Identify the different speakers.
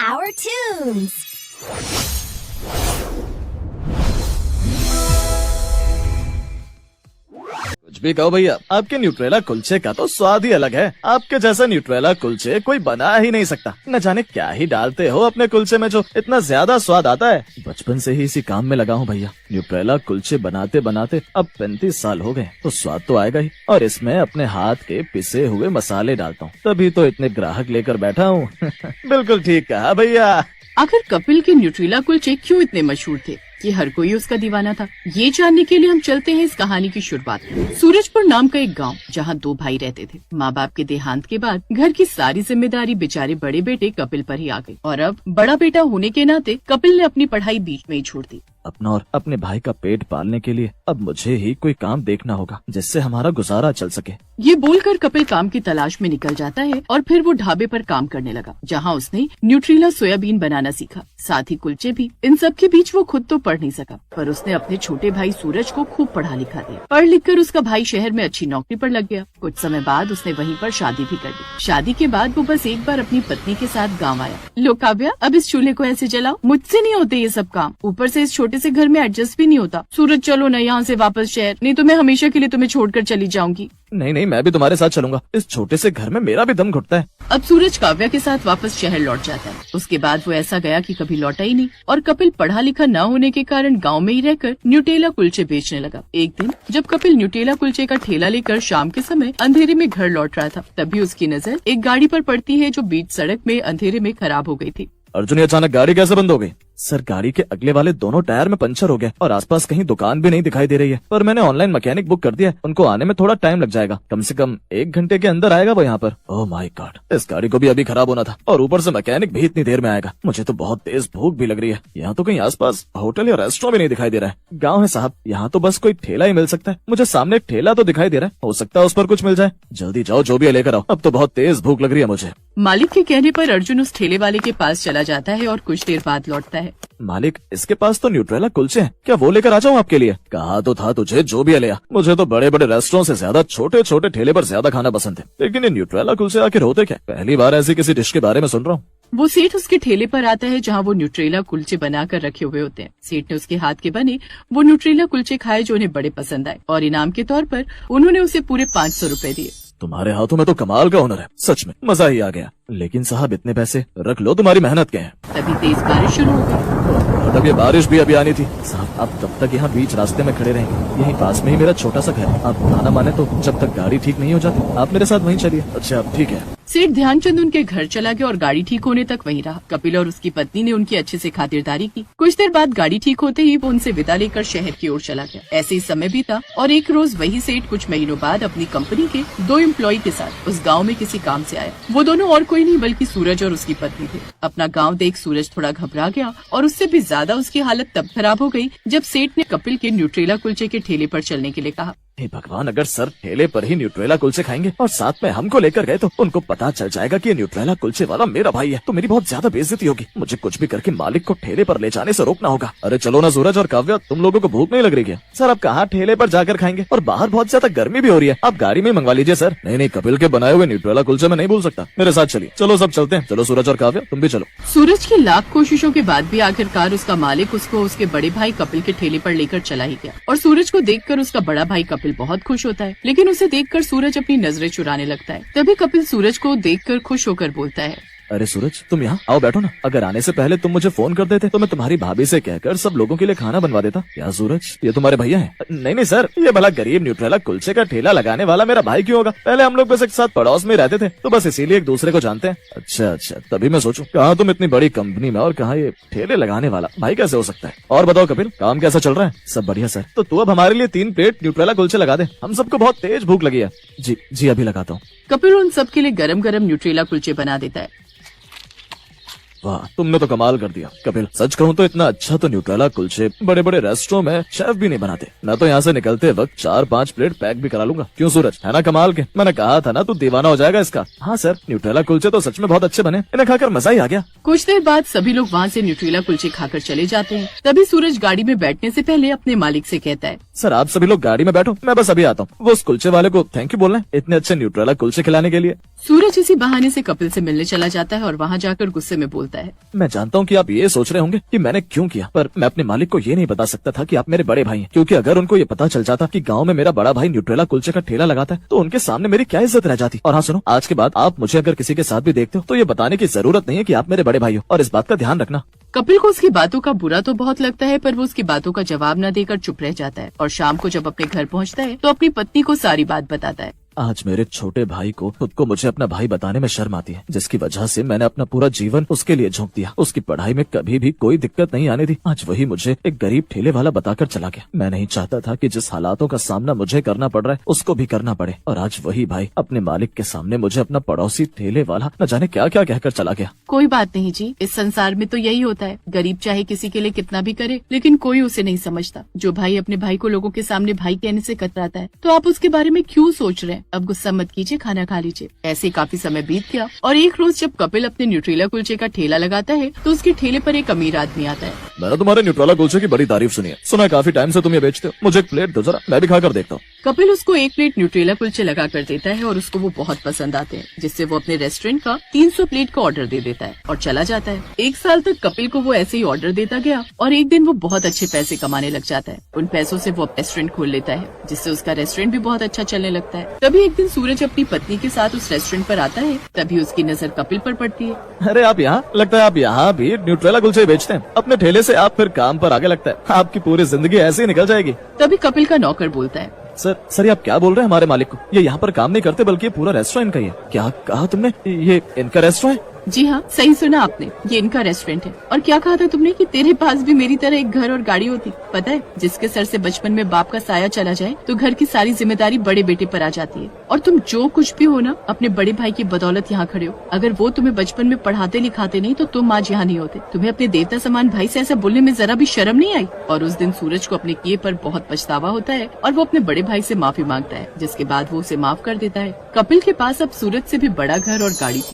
Speaker 1: our tunes.
Speaker 2: कुछ भी कहो भैया, आपके न्यूट्रेला कुलचे का तो स्वाद ही अलग है। आपके जैसा न्यूट्रेला कुलचे कोई बना ही नहीं सकता। न जाने क्या ही डालते हो अपने कुलचे में जो इतना ज्यादा स्वाद आता है। बचपन से ही इसी काम में लगा हूँ भैया। न्यूट्रेला कुलचे बनाते बनाते अब 35 साल हो गए, तो स्वाद तो आएगा ही। और इसमें अपने हाथ के पिसे हुए मसाले डालता हूँ, तभी तो इतने ग्राहक लेकर बैठा हूँ। बिल्कुल ठीक कहा भैया।
Speaker 3: आखिर कपिल के न्यूट्रेला कुलचे क्यों इतने मशहूर थे कि हर कोई उसका दीवाना था? ये जानने के लिए हम चलते हैं इस कहानी की शुरुआत में। सूरजपुर नाम का एक गांव, जहां 2 भाई रहते थे। माँ बाप के देहांत के बाद घर की सारी जिम्मेदारी बेचारे बड़े बेटे कपिल पर ही आ गई, और अब बड़ा बेटा होने के नाते कपिल ने अपनी पढ़ाई बीच में ही छोड़ दी।
Speaker 2: अपना और अपने भाई का पेट पालने के लिए अब मुझे ही कोई काम देखना होगा, जिससे हमारा गुजारा चल सके।
Speaker 3: ये बोलकर कपिल काम की तलाश में निकल जाता है और फिर वो ढाबे पर काम करने लगा, जहाँ उसने न्यूट्रीला सोयाबीन बनाना सीखा, साथ ही कुलचे भी। इन सब के बीच वो खुद तो पढ़ नहीं सका, पर उसने अपने छोटे भाई सूरज को खूब पढ़ा लिखा दिया। पढ़ लिख कर उसका भाई शहर में अच्छी नौकरी पर लग गया। कुछ समय बाद उसने वहीं पर शादी भी कर ली। शादी के बाद वो बस एक बार अपनी पत्नी के साथ गाँव आया। लो काव्या, अब इस चूल्हे को ऐसे जलाओ, मुझसे नहीं होते ये सब काम। ऊपर से इस छोटे से घर में एडजस्ट भी नहीं होता। सूरज चलो न यहाँ से वापस शहर, नहीं तो मैं हमेशा के लिए तुम्हें छोड़कर चली जाऊंगी।
Speaker 2: नहीं नहीं, मैं भी तुम्हारे साथ चलूंगा। इस छोटे से घर में मेरा भी दम घुटता है।
Speaker 3: अब सूरज काव्या के साथ वापस शहर लौट जाता है। उसके बाद वो ऐसा गया कि कभी लौटा ही नहीं, और कपिल पढ़ा लिखा न होने के कारण गांव में ही रहकर न्यूटेला कुलचे बेचने लगा। एक दिन जब कपिल न्यूटेला कुलचे का ठेला लेकर शाम के समय अंधेरे में घर लौट रहा था, तभी उसकी नजर एक गाड़ी पर पड़ती है जो बीच सड़क में अंधेरे में खराब हो गई थी।
Speaker 2: अर्जुन, ये अचानक गाड़ी कैसे बंद हो गई? सर, गाड़ी के अगले वाले दोनों टायर में पंचर हो गया और आसपास कहीं दुकान भी नहीं दिखाई दे रही है। पर मैंने ऑनलाइन मैकेनिक बुक कर दिया है, उनको आने में थोड़ा टाइम लग जाएगा। कम से कम 1 घंटे के अंदर आएगा वो यहाँ पर। ओह माय गॉड, इस गाड़ी को भी अभी खराब होना था और ऊपर से मैकेनिक भी इतनी देर में आएगा। मुझे तो बहुत तेज भूख भी लग रही है। यहाँ तो कहीं आसपास होटल या रेस्टोरेंट भी नहीं दिखाई दे रहा है। गाँव है साहब, यहाँ तो बस कोई ठेला ही मिल सकता है। मुझे सामने एक ठेला तो दिखाई दे रहा है, हो सकता है उस पर कुछ मिल जाए। जल्दी जाओ, जो भी है लेकर आओ, अब तो बहुत तेज भूख लग रही है मुझे।
Speaker 3: मालिक के कहने पर अर्जुन उस ठेले वाले के पास चला जाता है और कुछ देर बाद लौटता है।
Speaker 2: मालिक, इसके पास तो न्यूट्रेला कुलचे हैं, क्या वो लेकर आ जाऊँ आपके लिए? कहा तो था तुझे, जो भी है ले आ। मुझे तो बड़े बड़े रेस्टोरेंट से ज्यादा छोटे छोटे ठेले पर ज्यादा खाना पसंद है, लेकिन ये न्यूट्रेला कुलचे आखिर होते क्या? पहली बार ऐसी किसी डिश के बारे में सुन रहा हूँ।
Speaker 3: वो सेठ उसके ठेले पर आता है, जहाँ वो न्यूट्रेला कुलचे बना कर रखे हुए होते हैं। सेठ ने उसके हाथ के बने वो न्यूट्रेला कुलचे खाए जो उन्हें बड़े पसंद आए, और इनाम के तौर पर उन्होंने उसे पूरे 500 रुपए दिए।
Speaker 2: तुम्हारे हाथों में तो कमाल का हुनर है, सच में मजा ही आ गया। लेकिन साहब, इतने पैसे रख लो, तुम्हारी मेहनत के हैं।
Speaker 3: तभी तेज बारिश शुरू हो गई।
Speaker 2: तब ये बारिश भी अभी आनी थी। साहब, आप तब तक यहाँ बीच रास्ते में खड़े रहेंगे। यहीं पास में ही मेरा छोटा सा घर है। आप ना माने तो जब तक गाड़ी ठीक नहीं हो जाती, आप मेरे साथ वहीं चलिए। अच्छा, ठीक है।
Speaker 3: सेठ ध्यानचंद उनके घर चला गया और गाड़ी ठीक होने तक वहीं रहा। कपिल और उसकी पत्नी ने उनकी अच्छे से खातिरदारी की। कुछ देर बाद गाड़ी ठीक होते ही वो उनसे विदा लेकर शहर की ओर चला गया। ऐसे ही समय बीता और एक रोज वही सेठ कुछ महीनों बाद अपनी कंपनी के 2 एम्प्लॉय के साथ उस गांव में किसी काम से आया। वो दोनों और कोई नहीं बल्कि सूरज और उसकी पत्नी थे। अपना गाँव देख सूरज थोड़ा घबरा गया, और उससे भी ज्यादा उसकी हालत तब खराब हो गई जब सेठ ने कपिल के न्यूट्रेला कुलचे के ठेले पर चलने के लिए कहा।
Speaker 2: हे भगवान, अगर सर ठेले पर ही न्यूट्रेला कुलचे खाएंगे और साथ में हमको लेकर गए तो उनको पता चल जाएगा कि ये न्यूट्रेला कुलचे वाला मेरा भाई है, तो मेरी बहुत ज्यादा बेइज्जती होगी। मुझे कुछ भी करके मालिक को ठेले पर ले जाने से रोकना होगा। अरे चलो ना सूरज और काव्या, तुम लोगों को भूख नहीं लग रही क्या? सर, आप कहाँ ठेले पर जाकर खाएंगे, और बाहर बहुत ज्यादा गर्मी भी हो रही है। आप गाड़ी में मंगवा लीजिए सर। नहीं नहीं, कपिल के बनाए हुए न्यूट्रेला कुलचे में नहीं भूल सकता। मेरे साथ चलिए। चलो सब चलते हैं। चलो सूरज और काव्या, तुम भी चलो।
Speaker 3: सूरज की लाख कोशिशों के बाद भी आखिरकार उसका मालिक उसको उसके बड़े भाई कपिल के ठेले पर लेकर चला ही गया, और सूरज को देखकर उसका बड़ा भाई कपिल बहुत खुश होता है। लेकिन उसे देखकर सूरज अपनी नजरें चुराने लगता है। तभी कपिल सूरज को देखकर खुश होकर बोलता है,
Speaker 2: अरे सूरज, तुम यहाँ आओ, बैठो ना। अगर आने से पहले तुम मुझे फोन कर देते तो मैं तुम्हारी भाभी से कहकर सब लोगों के लिए खाना बनवा देता। क्या सूरज, ये तुम्हारे भैया हैं? नहीं नहीं सर, ये भला गरीब न्यूट्रेला कुलचे का ठेला लगाने वाला मेरा भाई क्यों होगा? पहले हम लोग बस एक साथ पड़ोस में रहते थे, तो बस इसीलिए एक दूसरे को जानते हैं। अच्छा अच्छा, तभी मैं सोचूं कहाँ तुम इतनी बड़ी कंपनी में और कहाँ ये ठेले लगाने वाला भाई कैसे हो सकता है। और बताओ कपिल, काम कैसा चल रहा है? सब बढ़िया सर। तो तू अब हमारे लिए 3 प्लेट न्यूट्रेला कुलचे लगा दे, हम सबको बहुत तेज भूख लगी है। जी जी, अभी लगाता हूँ।
Speaker 3: कपिल उन सबके लिए गरम गरम न्यूट्रेला कुलचे बना देता है।
Speaker 2: वाह, तुमने तो कमाल कर दिया कपिल। सच कहूँ तो इतना अच्छा तो न्यूट्रेला कुलचे बड़े बड़े रेस्टोरेंट में शेफ भी नहीं बनाते। मैं तो यहाँ से निकलते वक्त 4-5 प्लेट पैक भी करा लूंगा। क्यों सूरज, है ना कमाल के? मैंने कहा था ना, तू दीवाना हो जाएगा इसका। हाँ सर, न्यूट्रेला कुलचे तो सच में बहुत अच्छे बने, इन्हें खाकर मजा ही आ गया।
Speaker 3: कुछ देर बाद सभी लोग वहाँ से न्यूट्रेला कुलचे खाकर चले जाते हैं। तभी सूरज गाड़ी में बैठने से पहले अपने मालिक से कहता है,
Speaker 2: सर आप सभी लोग गाड़ी में बैठो, मैं बस अभी आता हूँ। वो उस कुलचे वाले को थैंक यू बोलना है इतने अच्छे न्यूट्रेला कुलचे खिलाने के लिए।
Speaker 3: सूरज इसी बहाने से कपिल से मिलने चला जाता है और वहाँ जाकर गुस्से में बोलता है, होता है।
Speaker 2: मैं जानता हूँ कि आप ये सोच रहे होंगे कि मैंने क्यों किया, पर मैं अपने मालिक को ये नहीं बता सकता था कि आप मेरे बड़े भाई हैं, क्योंकि अगर उनको ये पता चल जाता कि गांव में मेरा बड़ा भाई न्यूट्रेला कुलचे का ठेला लगाता है तो उनके सामने मेरी क्या इज्जत रह जाती। और हाँ सुनो, आज के बाद आप मुझे अगर किसी के साथ भी देखते हो तो ये बताने की जरूरत नहीं है कि आप मेरे बड़े भाई हो, और इस बात का ध्यान रखना।
Speaker 3: कपिल को उसकी बातों का बुरा तो बहुत लगता है, पर वो उसकी बातों का जवाब न देकर चुप रह जाता है और शाम को जब अपने घर पहुंचता है तो अपनी पत्नी को सारी बात बताता है।
Speaker 2: आज मेरे छोटे भाई को खुद को मुझे अपना भाई बताने में शर्म आती है, जिसकी वजह से मैंने अपना पूरा जीवन उसके लिए झोंक दिया। उसकी पढ़ाई में कभी भी कोई दिक्कत नहीं आने दी। आज वही मुझे एक गरीब ठेले वाला बताकर चला गया। मैं नहीं चाहता था कि जिस हालातों का सामना मुझे करना पड़ रहा है उसको भी करना पड़े, और आज वही भाई अपने मालिक के सामने मुझे अपना पड़ोसी ठेले वाला न जाने क्या क्या कहकर चला गया।
Speaker 3: कोई बात नहीं जी, इस संसार में तो यही होता है। गरीब चाहे किसी के लिए कितना भी करे, लेकिन कोई उसे नहीं समझता। जो भाई अपने भाई को लोगों के सामने भाई कहने से कतराता है तो आप उसके बारे में क्यों सोच रहे हैं। अब गुस्सा मत कीजिए, खाना खा लीजिए। ऐसे काफी समय बीत गया और एक रोज जब कपिल अपने न्यूट्रेला कुलचे का ठेला लगाता है तो उसके ठेले पर एक अमीर आदमी आता है।
Speaker 2: मैंने तुम्हारे न्यूट्रेला कुलचे की बड़ी तारीफ सुनी है, सुना है काफी टाइम से तुम ये बेचते हो। मुझे एक प्लेट दो जरा, मैं भी खाकर देखता हूँ।
Speaker 3: कपिल उसको एक प्लेट न्यूट्रेला कुलचे लगा कर देता है और उसको वो बहुत पसंद आते हैं, जिससे वो अपने रेस्टोरेंट का 300 प्लेट का ऑर्डर दे देता है और चला जाता है। एक साल तक कपिल को वो ऐसे ही ऑर्डर देता गया और एक दिन वो बहुत अच्छे पैसे कमाने लग जाता है। उन पैसों से वो रेस्टोरेंट खोल लेता है, जिससे उसका रेस्टोरेंट भी बहुत अच्छा चलने लगता है। तभी एक दिन सूरज अपनी पत्नी के साथ उस रेस्टोरेंट पर आता है, तभी उसकी नजर कपिल पर पड़ती है।
Speaker 2: अरे आप यहाँ, लगता है आप यहाँ भी न्यूट्रेला कुलचे बेचते हैं। अपने ठेले से आप फिर काम पर आगे, लगता है आपकी पूरी जिंदगी ऐसे ही निकल जाएगी।
Speaker 3: तभी कपिल का नौकर बोलता है,
Speaker 2: सर ये आप क्या बोल रहे हैं हमारे मालिक को? ये यहाँ पर काम नहीं करते बल्कि ये पूरा रेस्टोरेंट का ही है। क्या कहा तुमने? ये इनका रेस्टोरेंट?
Speaker 3: जी हाँ, सही सुना आपने, ये इनका रेस्टोरेंट है। और क्या कहा था तुमने कि तेरे पास भी मेरी तरह एक घर और गाड़ी होती? पता है, जिसके सर से बचपन में बाप का साया चला जाए तो घर की सारी जिम्मेदारी बड़े बेटे पर आ जाती है। और तुम जो कुछ भी हो ना, अपने बड़े भाई की बदौलत यहाँ खड़े हो। अगर वो तुम्हें बचपन में पढ़ाते लिखाते नहीं तो तुम आज यहाँ नहीं होते। तुम्हें अपने देवता समान भाई से ऐसा बोलने में जरा भी शर्म नहीं आई? और उस दिन सूरज को अपने किए पर बहुत पछतावा होता है और वो अपने बड़े भाई से माफी मांगता है, जिसके बाद वो उसे माफ कर देता है। कपिल के पास अब सूरज से भी बड़ा घर और गाड़ी